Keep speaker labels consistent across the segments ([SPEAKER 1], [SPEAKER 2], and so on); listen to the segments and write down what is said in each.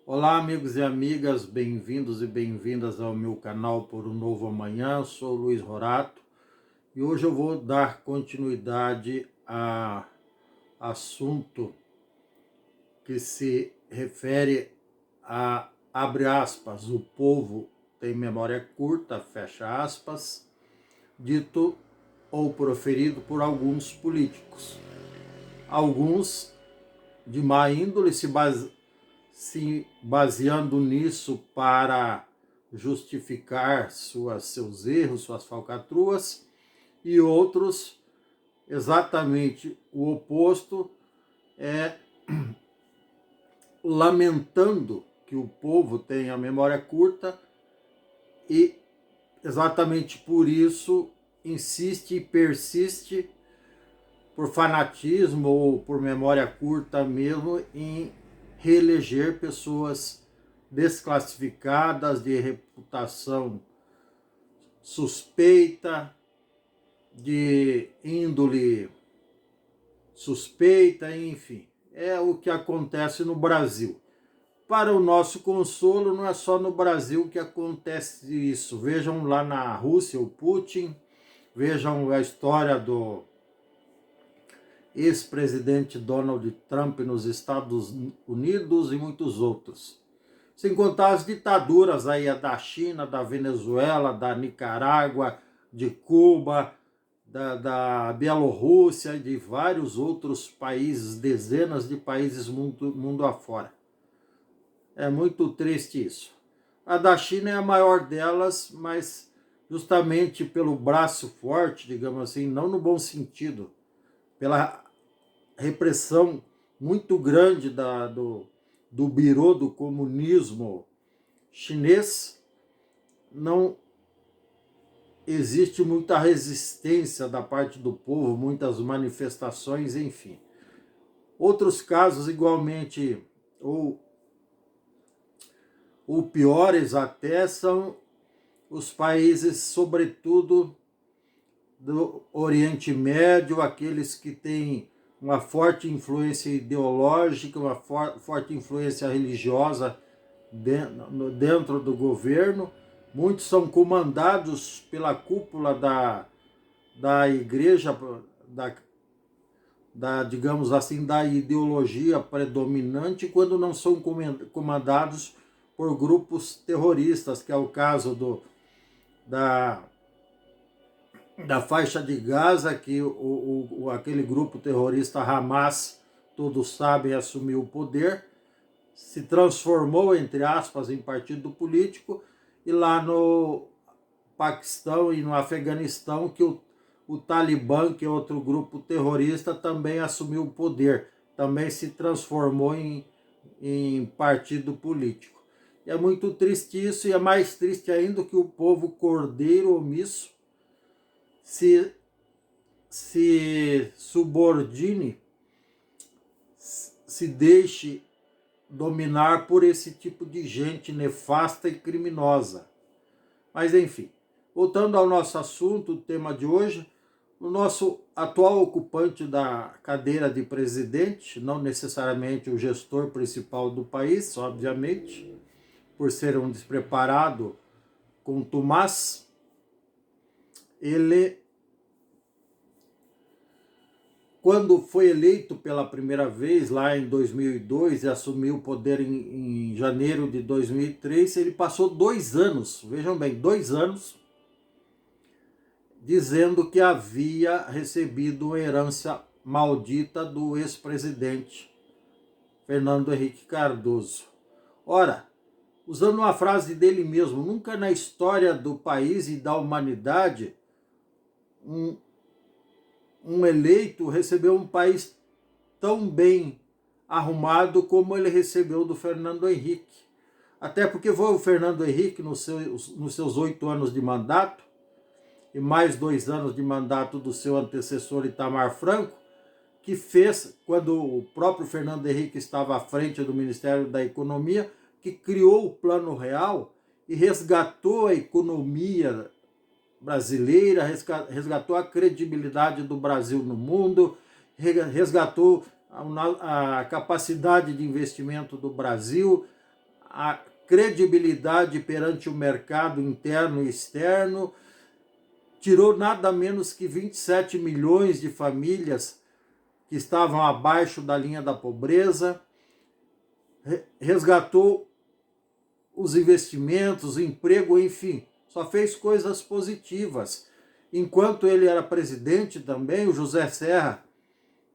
[SPEAKER 1] Olá, amigos e amigas, bem-vindos e bem-vindas ao meu canal Por um Novo Amanhã. Eu sou Luiz Rorato e hoje eu vou dar continuidade a assunto que se refere a, abre aspas, o povo tem memória curta, fecha aspas, dito ou proferido por alguns políticos. Alguns de má índole se baseando nisso para justificar seus erros, suas falcatruas, e outros exatamente o oposto, lamentando que o povo tenha memória curta e exatamente por isso insiste e persiste por fanatismo ou por memória curta mesmo em reeleger pessoas desclassificadas, de reputação suspeita, de índole suspeita, enfim. É o que acontece no Brasil. Para o nosso consolo, não é só no Brasil que acontece isso. Vejam lá na Rússia o Putin, vejam a história do ex-presidente Donald Trump nos Estados Unidos e muitos outros. Sem contar as ditaduras aí, a da China, da Venezuela, da Nicarágua, de Cuba, da Bielorrússia e de vários outros países, dezenas de países mundo afora. É muito triste isso. A da China é a maior delas, mas justamente pelo braço forte, digamos assim, não no bom sentido, pela repressão muito grande do birô do comunismo chinês, não existe muita resistência da parte do povo, muitas manifestações, enfim. Outros casos igualmente, ou piores até, são os países, sobretudo do Oriente Médio, aqueles que têm uma forte influência ideológica, uma forte influência religiosa dentro do governo. Muitos são comandados pela cúpula da igreja, digamos assim, da ideologia predominante, quando não são comandados por grupos terroristas, que é o caso da, da faixa de Gaza, que aquele grupo terrorista Hamas, todos sabem, assumiu o poder, se transformou, entre aspas, em partido político, e lá no Paquistão e no Afeganistão, que o Talibã, que é outro grupo terrorista, também assumiu o poder, também se transformou em partido político. E é muito triste isso, e é mais triste ainda que o povo cordeiro omisso se subordine, se deixe dominar por esse tipo de gente nefasta e criminosa. Mas enfim, voltando ao nosso assunto, o tema de hoje, o nosso atual ocupante da cadeira de presidente, não necessariamente o gestor principal do país, obviamente, por ser um despreparado contumaz, ele, quando foi eleito pela primeira vez lá em 2002 e assumiu o poder em janeiro de 2003, ele passou 2 anos, vejam bem, 2 anos, dizendo que havia recebido uma herança maldita do ex-presidente Fernando Henrique Cardoso. Ora, usando uma frase dele mesmo, nunca na história do país e da humanidade um eleito recebeu um país tão bem arrumado como ele recebeu do Fernando Henrique. Até porque foi o Fernando Henrique, nos seus 8 anos de mandato, e mais 2 anos de mandato do seu antecessor Itamar Franco, que fez, quando o próprio Fernando Henrique estava à frente do Ministério da Economia, que criou o Plano Real e resgatou a economia brasileira, resgatou a credibilidade do Brasil no mundo, resgatou a capacidade de investimento do Brasil, a credibilidade perante o mercado interno e externo, tirou nada menos que 27 milhões de famílias que estavam abaixo da linha da pobreza, resgatou os investimentos, o emprego, enfim, só fez coisas positivas. Enquanto ele era presidente também, o José Serra,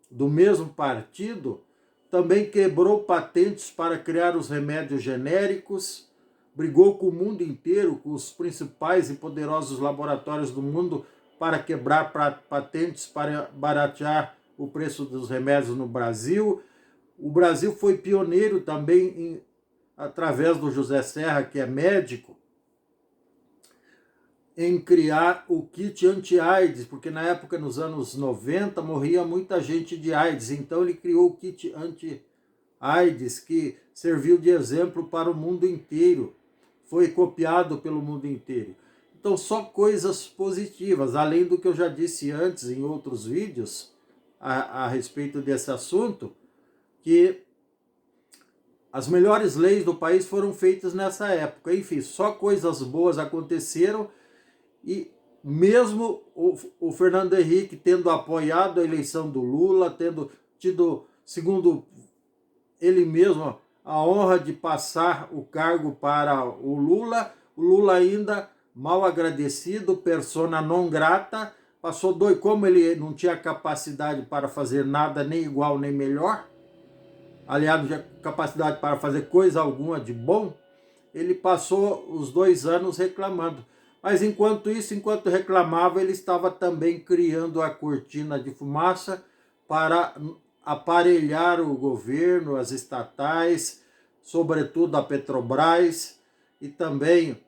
[SPEAKER 1] do mesmo partido, também quebrou patentes para criar os remédios genéricos, brigou com o mundo inteiro, com os principais e poderosos laboratórios do mundo para quebrar patentes, para baratear o preço dos remédios no Brasil. O Brasil foi pioneiro também, através do José Serra, que é médico, em criar o kit anti-AIDS, porque na época, nos anos 90, morria muita gente de AIDS, então ele criou o kit anti-AIDS, que serviu de exemplo para o mundo inteiro, foi copiado pelo mundo inteiro. Então, só coisas positivas, além do que eu já disse antes em outros vídeos a respeito desse assunto, que as melhores leis do país foram feitas nessa época. Enfim, só coisas boas aconteceram. E mesmo o Fernando Henrique tendo apoiado a eleição do Lula, tendo tido, segundo ele mesmo, a honra de passar o cargo para o Lula ainda, mal agradecido, persona non grata, passou como ele não tinha capacidade para fazer nada, nem igual nem melhor, aliás, não tinha capacidade para fazer coisa alguma de bom, ele passou os 2 anos reclamando. Mas enquanto isso, enquanto reclamava, ele estava também criando a cortina de fumaça para aparelhar o governo, as estatais, sobretudo a Petrobras e também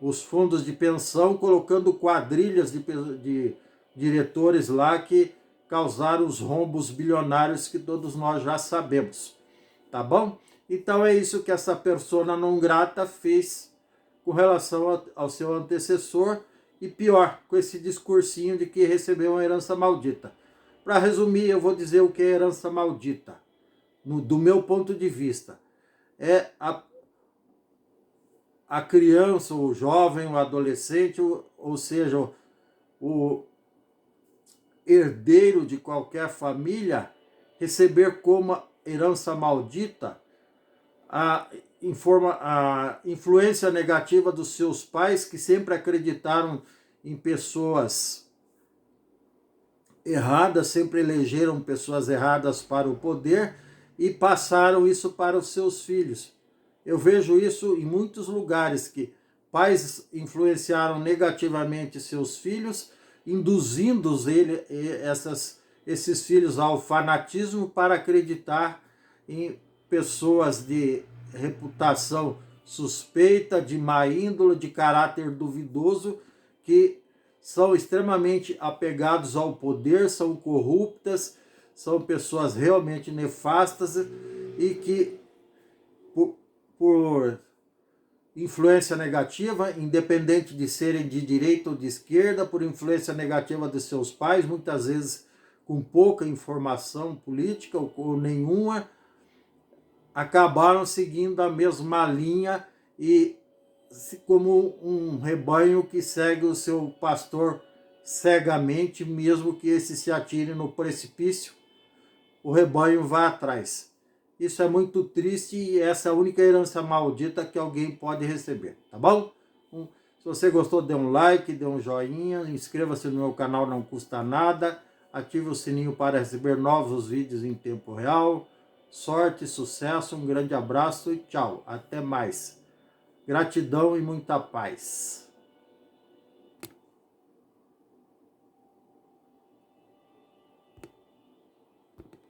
[SPEAKER 1] os fundos de pensão, colocando quadrilhas de diretores lá que causaram os rombos bilionários que todos nós já sabemos. Tá bom? Então é isso que essa persona não grata fez com relação ao seu antecessor, e pior, com esse discursinho de que recebeu uma herança maldita. Para resumir, eu vou dizer o que é herança maldita, do meu ponto de vista. É a criança, o jovem, o adolescente, ou seja, o herdeiro de qualquer família, receber como herança maldita a influência negativa dos seus pais, que sempre acreditaram em pessoas erradas, sempre elegeram pessoas erradas para o poder e passaram isso para os seus filhos. Eu vejo isso em muitos lugares, que pais influenciaram negativamente seus filhos, induzindo esses filhos ao fanatismo para acreditar em pessoas de reputação suspeita, de má índole, de caráter duvidoso, que são extremamente apegados ao poder, são corruptas, são pessoas realmente nefastas e que, por influência negativa, independente de serem de direita ou de esquerda, por influência negativa de seus pais, muitas vezes com pouca informação política ou nenhuma, acabaram seguindo a mesma linha e como um rebanho que segue o seu pastor cegamente, mesmo que esse se atire no precipício, o rebanho vai atrás. Isso é muito triste e essa é a única herança maldita que alguém pode receber, tá bom? Se você gostou, dê um like, dê um joinha, inscreva-se no meu canal, não custa nada, ative o sininho para receber novos vídeos em tempo real. Sorte, sucesso, um grande abraço e tchau. Até mais. Gratidão e muita paz.